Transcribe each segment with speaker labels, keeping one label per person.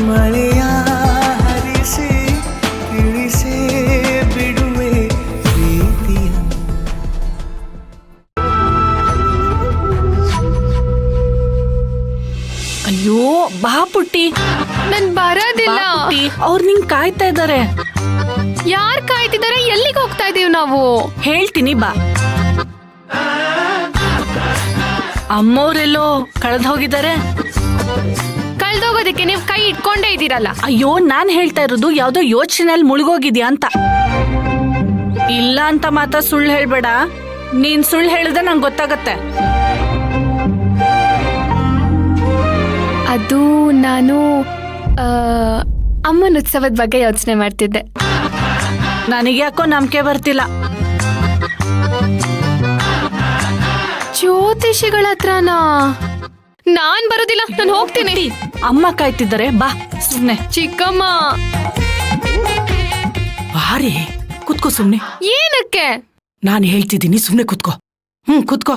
Speaker 1: ಮಳೆಯ ಹರಿಸಿ ತಿಳಿಸೇ ಬಿಡುವೆ ಪ್ರೀತಿಯ.
Speaker 2: ಅಯ್ಯೋ ಬಾ ಪುಟ್ಟಿ.
Speaker 3: ನನ್ ಬರೋದಿಲ್ಲ.
Speaker 2: ಅವ್ರು ನಿಂಗ್ ಕಾಯ್ತಾ ಇದಾರೆ.
Speaker 3: ಯಾರ್ ಕಾಯ್ತಿದಾರೆ? ಎಲ್ಲಿಗೆ ಹೋಗ್ತಾ ಇದೀವಿ ನಾವು?
Speaker 2: ಹೇಳ್ತೀನಿ ಬಾ. ಅಮ್ಮವ್ರೆಲ್ಲೋ ಕಳೆದ್ ಹೋಗಿದ್ದಾರೆ.
Speaker 3: ಕಳ್ದೋಗೋದಕ್ಕೆ ನೀವ್ ಕೈ ಇಟ್ಕೊಂಡೇ ಇದೀರಲ್ಲ.
Speaker 2: ಅಯ್ಯೋ ನಾನ್ ಹೇಳ್ತಾ ಇರೋದು ಯಾವ್ದೋ ಯೋಚನೆಯಲ್ಲಿ ಮುಳುಗೋಗಿದ್ಯಾ ಅಂತ. ಇಲ್ಲ ಅಂತ ಮಾತ್ರ ಸುಳ್ಳು ಹೇಳ್ಬೇಡ. ನೀನ್ ಸುಳ್ಳು ಹೇಳಿದ್ರೆ ನಂಗೆ ಗೊತ್ತಾಗತ್ತೆ.
Speaker 3: ಅದು ನಾನು ಅಮ್ಮನ ಉತ್ಸವದ ಬಗ್ಗೆ ಯೋಚನೆ ಮಾಡ್ತಿದ್ದೆ.
Speaker 2: ನನಗೆ ಯಾಕೋ ನಂಬಿಕೆ ಬರ್ತಿಲ್ಲ.
Speaker 3: ಜ್ಯೋತಿಷಿಗಳ ಹತ್ರನಾ? ನಾನ್ ಬರೋದಿಲ್ಲ, ನಾನು ಹೋಗ್ತೀನಿ.
Speaker 2: ಅಮ್ಮ ಕಾಯ್ತಿದ್ದಾರೆ, ಬಾ ಸುಮ್ನೆ.
Speaker 3: ಚಿಕ್ಕಮ್ಮ
Speaker 4: ಬಾರಿ ಕುತ್ಕೋ ಸುಮ್ನೆ.
Speaker 3: ಏನಕ್ಕೆ?
Speaker 4: ನಾನು ಹೇಳ್ತಿದ್ದೀನಿ ಸುಮ್ನೆ ಕುತ್ಕೋ. ಕುತ್ಕೋ.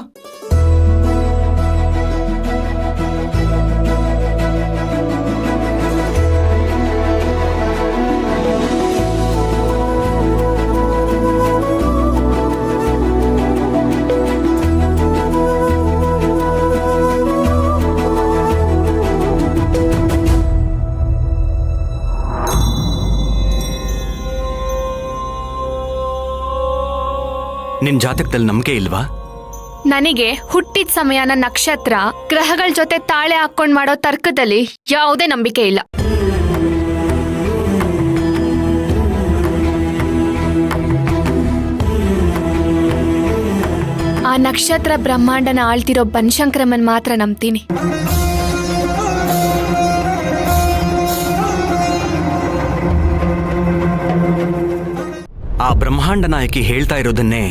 Speaker 5: ನಿನ್ ಜಾತಕದಲ್ಲಿ ನಂಬಿಕೆ ಇಲ್ವಾ?
Speaker 3: ನನಗೆ ಹುಟ್ಟಿದ ಸಮಯನ ನಕ್ಷತ್ರ ಗ್ರಹಗಳ ಜೊತೆ ತಾಳೆ ಹಾಕೊಂಡ್ ಮಾಡೋ ತರ್ಕದಲ್ಲಿ ಯಾವುದೇ ನಂಬಿಕೆ ಇಲ್ಲ. ಆ ನಕ್ಷತ್ರ ಬ್ರಹ್ಮಾಂಡನ ಆಳ್ತಿರೋ ಬನಶಂಕರಮ್ಮನ್ ಮಾತ್ರ ನಂಬ್ತೀನಿ.
Speaker 5: ಆ ಬ್ರಹ್ಮಾಂಡ ನಾಯಕಿ ಹೇಳ್ತಾ ಇರೋದನ್ನೇ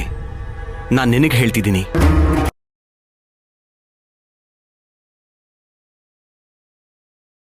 Speaker 5: ನಾನ್ ನಿನಗೆ ಹೇಳ್ತಿದ್ದೀನಿ.